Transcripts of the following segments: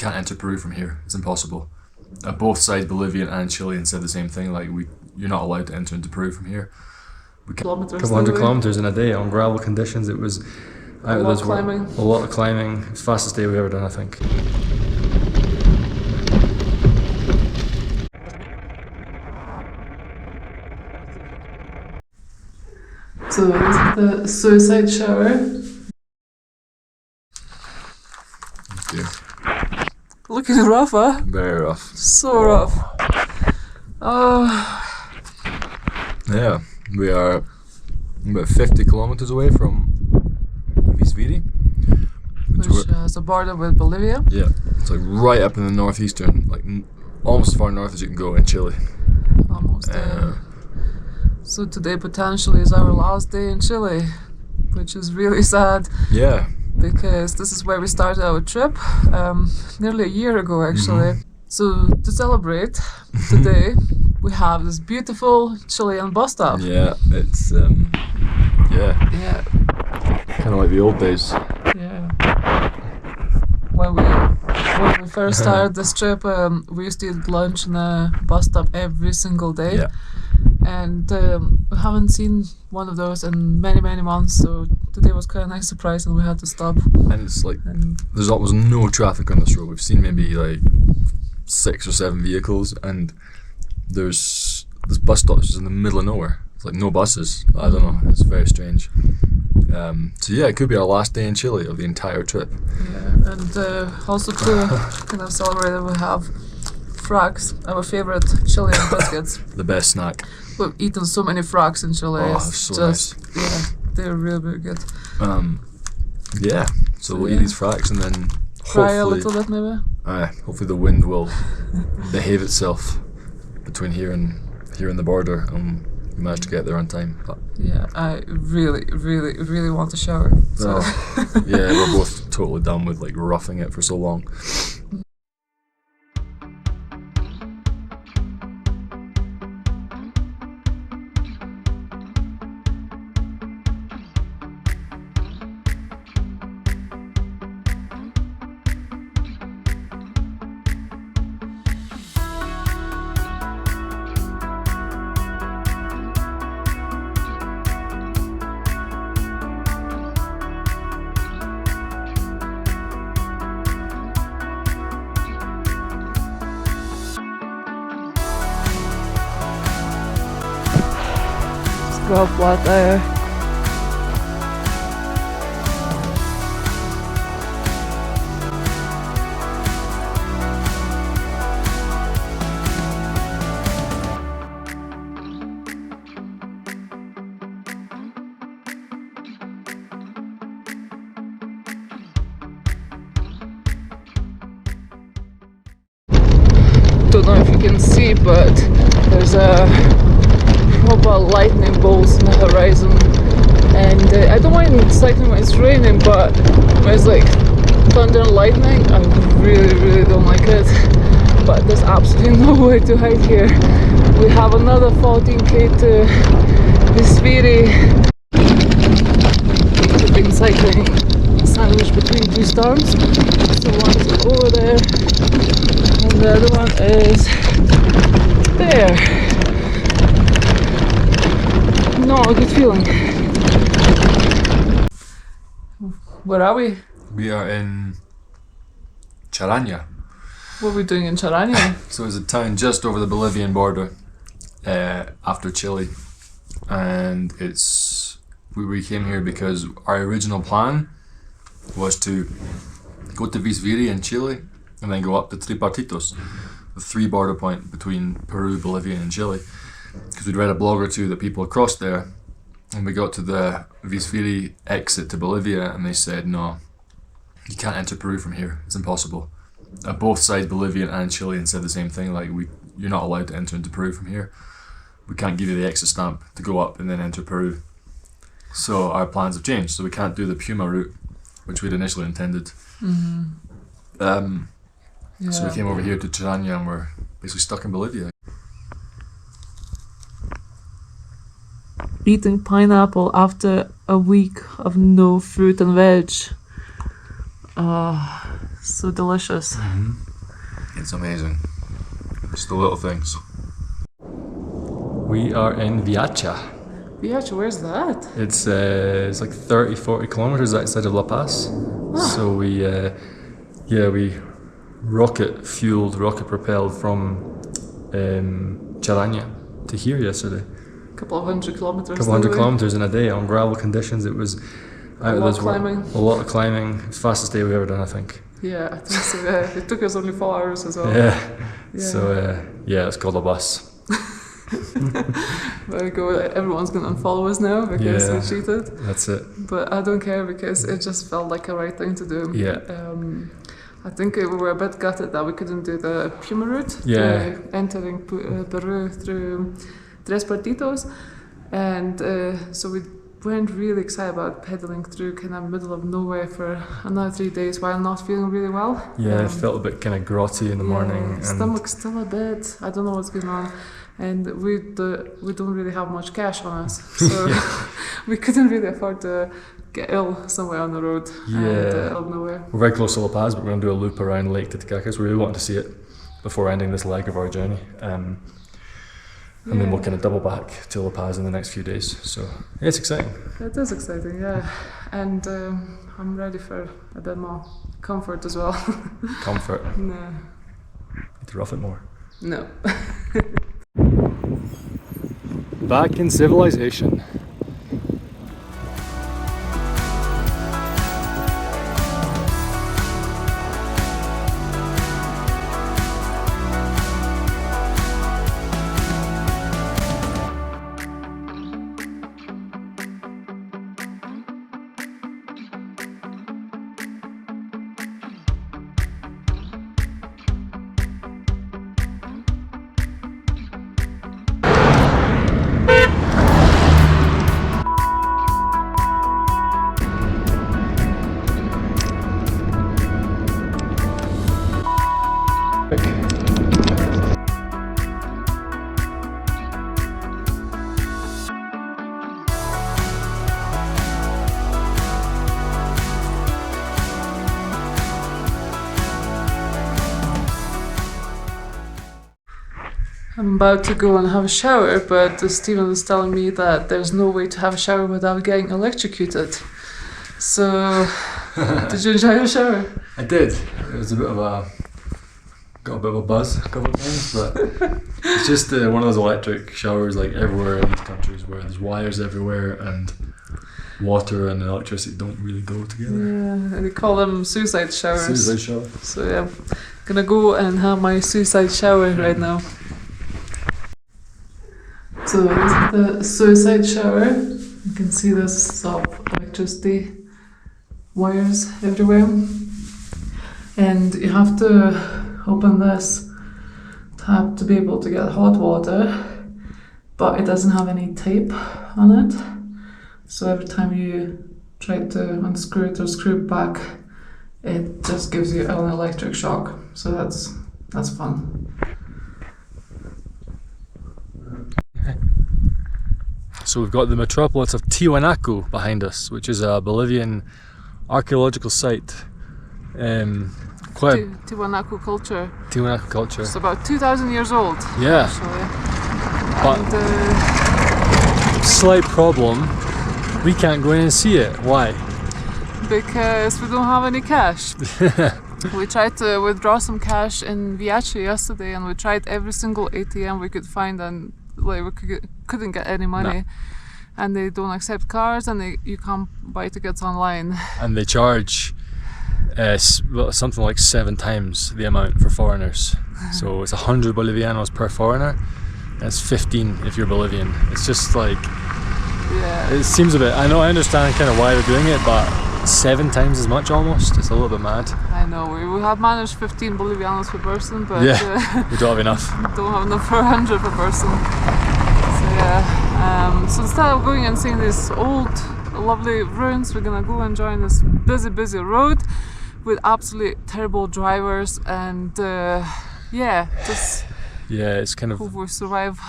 can't enter Peru from here. It's impossible. Both sides, Bolivian and Chilean, said the same thing. Like, you're not allowed to enter into Peru from here. We can't. A couple hundred kilometers in a day on gravel conditions. It was out of this world. A lot of climbing. It was the fastest day we've ever done, I think. So this is the suicide shower. Dear. Looking rough, huh? Very rough. So rough. Yeah, we are about 50 kilometers away from Visviri, which has a border with Bolivia. Yeah, it's like right up in the northeastern, like almost as far north as you can go in Chile. Almost there. So today potentially is our last day in Chile, which is really sad. Yeah. Because this is where we started our trip, nearly a year ago actually. So to celebrate today, we have this beautiful Chilean bus stop. Yeah, it's yeah, kind of like the old days. Yeah. When we first started this trip, we used to eat lunch in a bus stop every single day. Yeah. And we haven't seen one of those in many months, so today was quite a nice surprise and we had to stop. And it's like, there's almost no traffic on this road. We've seen maybe like 6 or 7 vehicles, and there's this bus stop is in the middle of nowhere. It's like no buses. I don't know, it's very strange. So yeah, it could be our last day in Chile of the entire trip. Yeah, and also to kind of celebrate it, we have frags, our favorite Chilean biscuits. The best snack. We've eaten so many frags in Chile. Oh, it's so nice. Yeah, they're really good. Yeah, so we'll eat these frags and then cry a little bit maybe. Hopefully the wind will behave itself between here and the border, and we managed to get there on time. But yeah, I really want to shower. So. Yeah, we're both totally done with like roughing it for so long. Go flat there. Don't know if you can see, but there's a proper lightning bolts in the horizon, and I don't mind cycling when it's raining, but when it's like thunder and lightning, I really don't like it. But there's absolutely nowhere to hide here. We have another 14k to Visviri. We've been cycling sandwiched between 2 storms, so one is over there and the other one is there. Not a good feeling. Where are we? We are in Charaña. What are we doing in Charaña? So it's a town just over the Bolivian border, after Chile, and we came here because our original plan was to go to Visviri in Chile and then go up to Tripartitos, the 3 border point between Peru, Bolivia and Chile, because we'd read a blog or two that people crossed there, and we got to the Visviri exit to Bolivia and they said, no, you can't enter Peru from here, it's impossible. Both sides, Bolivian and Chilean, said the same thing, like you're not allowed to enter into Peru from here. We can't give you the exit stamp to go up and then enter Peru. So our plans have changed, so we can't do the Puma route, which we'd initially intended. So we came over here to Charaña and we're basically stuck in Bolivia. Eating pineapple after a week of no fruit and veg. So delicious. It's amazing. It's the little things. We are in Viacha. Viacha, where's that? It's like 30-40 kilometers outside of La Paz. So we rocket propelled from Charaña to here yesterday. A couple of hundred kilometers. Couple hundred kilometers in a day on gravel conditions. It was out of this world. A lot of climbing. It's the fastest day we've ever done, I think. Yeah, I think so. Yeah. It took us only 4 hours as well. Yeah. So it's called a bus. There we go. Everyone's going to unfollow us now because we cheated. That's it. But I don't care because it just felt like a right thing to do. Yeah. I think we were a bit gutted that we couldn't do the Puma route. Yeah. Entering Peru through Tres Partidos. And so we weren't really excited about pedaling through kind of middle of nowhere for another 3 days while not feeling really well. Yeah, it felt a bit kind of grotty in the morning. And stomach still a bit. I don't know what's going on. And we don't really have much cash on us, so we couldn't really afford to get ill somewhere on the road. Out of nowhere. We're very close to La Paz, but we're going to do a loop around Lake Titicaca. We really wanted to see it before ending this leg of our journey. And then we'll kind of double back to La Paz in the next few days. So it's exciting. It is exciting, yeah. And I'm ready for a bit more comfort as well. Comfort? No. Need to rough it more? No. Back in civilization. I'm about to go and have a shower, but Stephen was telling me that there's no way to have a shower without getting electrocuted. So, did you enjoy your shower? I did. It was got a bit of a buzz a couple of times, but it's just one of those electric showers like everywhere in these countries where there's wires everywhere and water and electricity don't really go together. Yeah, they call them suicide showers. Suicide shower. So yeah, I'm gonna go and have my suicide shower right now. So this is the suicide shower. You can see there's electricity wires everywhere. And you have to open this tap to be able to get hot water, but it doesn't have any tape on it. So every time you try to unscrew it or screw it back, it just gives you an electric shock. So that's fun. So we've got the metropolis of Tiwanaku behind us, which is a Bolivian archaeological site. Tiwanaku culture. Tiwanaku culture. It's about 2,000 years old. Yeah. Actually. But slight problem, we can't go in and see it. Why? Because we don't have any cash. We tried to withdraw some cash in Viacha yesterday, and we tried every single ATM we could find, and we couldn't get any money. No. And they don't accept cards, and you can't buy tickets online. And they charge something like 7 times the amount for foreigners. So it's 100 Bolivianos per foreigner, and it's 15 if you're Bolivian. It's just like, it seems a bit, I understand kind of why they're doing it, but 7 times as much almost, it's a little bit mad. I know, we have managed 15 Bolivianos per person, but we don't have enough. Don't have enough for 100 per person. So so instead of going and seeing these old lovely ruins, we're gonna go and join this busy road with absolutely terrible drivers, and it's kind of, hope we survive.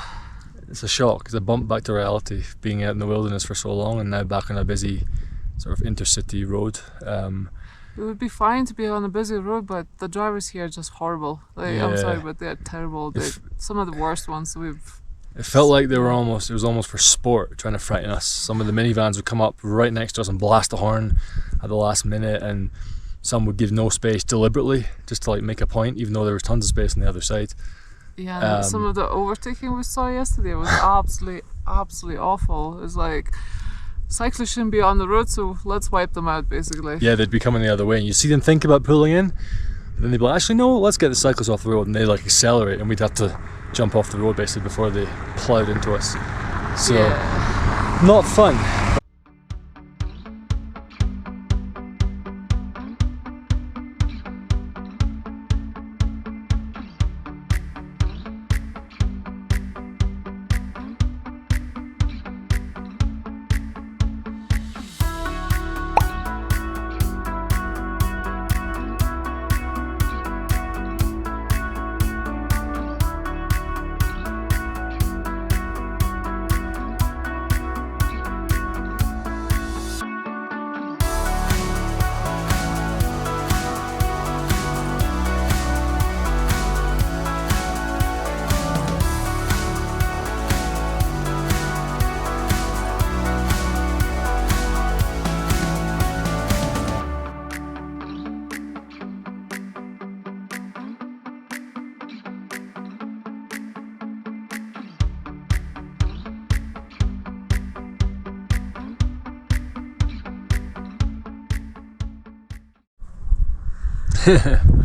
It's a shock, it's a bump back to reality, being out in the wilderness for so long and now back on a busy sort of intercity road. It would be fine to be on a busy road, but the drivers here are just horrible. Like, I'm Yeah. sorry, but they're terrible. They're some of the worst ones we've. It felt like they were it was almost for sport, trying to frighten us. Some of the minivans would come up right next to us and blast the horn at the last minute, and some would give no space deliberately, just to like make a point, even though there was tons of space on the other side. Yeah, and some of the overtaking we saw yesterday was absolutely awful. It's like, cyclists shouldn't be on the road, so let's wipe them out, basically. Yeah, they'd be coming the other way, and you see them think about pulling in, then they'd be like, actually no, let's get the cyclists off the road, and they like accelerate, and we'd have to jump off the road basically before they ploughed into us. So, not fun.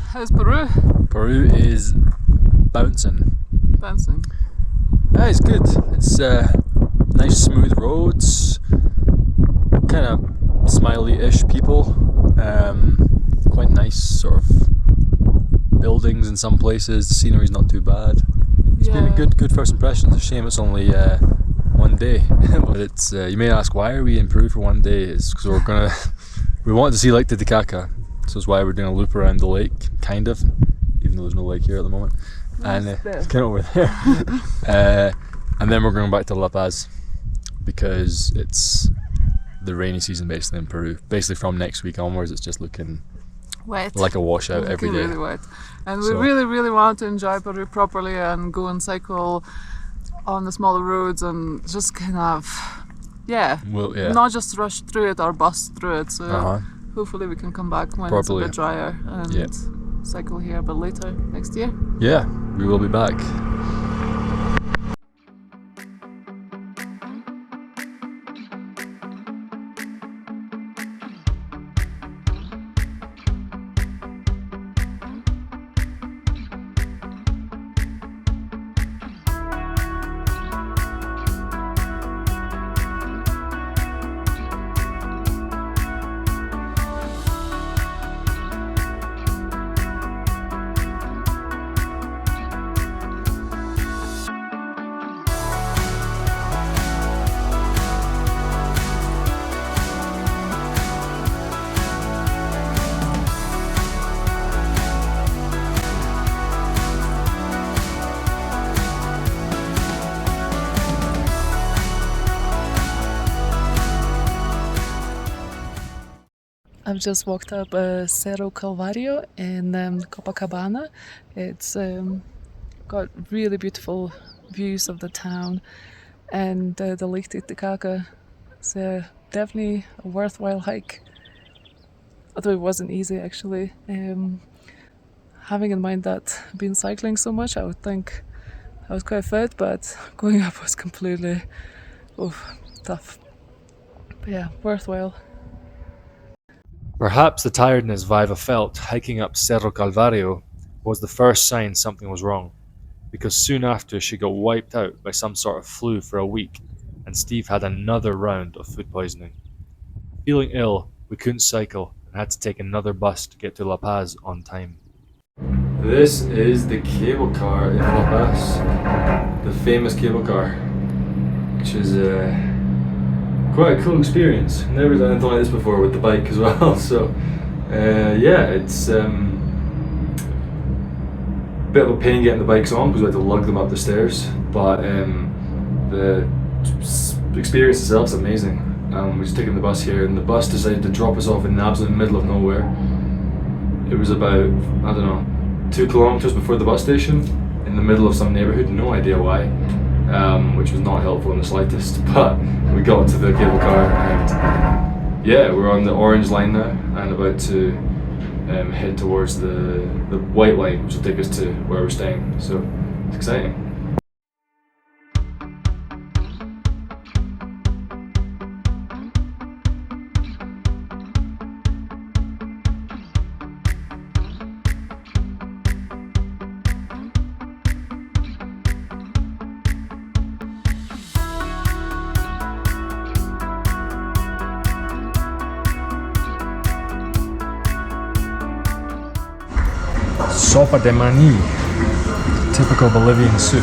How's Peru? Peru is bouncing. Bouncing. Yeah, it's good. It's nice smooth roads, kind of smiley-ish people, quite nice sort of buildings in some places. The scenery's not too bad. It's been a good first impression. It's a shame it's only one day, but it's you may ask, why are we in Peru for one day? It's because we want to see Lake Titicaca. So that's why we're doing a loop around the lake, kind of, even though there's no lake here at the moment. And it's kind of over there. And then we're going back to La Paz because it's the rainy season basically in Peru. Basically from next week onwards, it's just looking wet, like a washout every day. Really wet. And we really want to enjoy Peru properly and go and cycle on the smaller roads and just kind of, not just rush through it or bust through it. So. Hopefully we can come back when it's a bit drier and cycle here a bit later next year. Yeah, we will be back. I've just walked up Cerro Calvario in Copacabana. It's got really beautiful views of the town and the Lake Titicaca. It's definitely a worthwhile hike, although it wasn't easy actually. Having in mind that I've been cycling so much, I would think I was quite fit, but going up was completely tough. But yeah, worthwhile. Perhaps the tiredness Viva felt hiking up Cerro Calvario was the first sign something was wrong, because soon after she got wiped out by some sort of flu for a week, and Steve had another round of food poisoning. Feeling ill, we couldn't cycle and had to take another bus to get to La Paz on time. This is the cable car in La Paz, the famous cable car, which is quite a cool experience. Never done anything like this before with the bike as well, so it's a bit of a pain getting the bikes on because we had to lug them up the stairs, but the experience itself is amazing. We just taken the bus here and the bus decided to drop us off in the absolute middle of nowhere, It was about, I don't know, 2 kilometers before the bus station, in the middle of some neighborhood, no idea why, which was not helpful in the slightest, but we got to the cable car and yeah, we're on the orange line now and about to head towards the white line, which will take us to where we're staying, so it's exciting. Sopa de maní, typical Bolivian soup.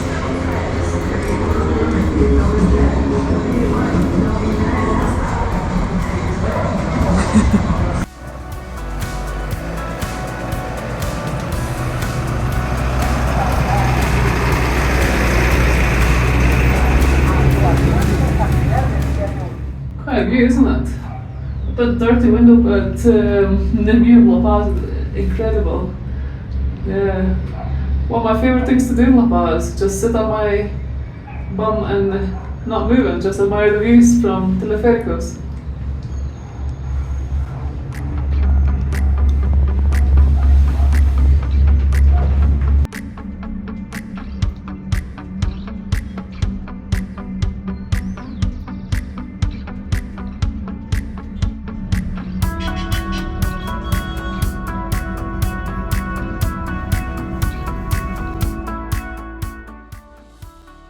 Quite a view, isn't it? A bit dirty window, but the view of La Paz is incredible. Yeah. One of my favourite things to do in La Paz, just sit on my bum and not move and just admire the views from telefericos.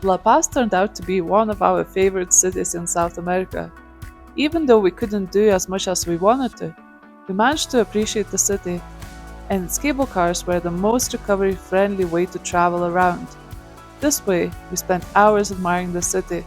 La Paz turned out to be one of our favorite cities in South America. Even though we couldn't do as much as we wanted to, we managed to appreciate the city, and its cable cars were the most recovery-friendly way to travel around. This way, we spent hours admiring the city,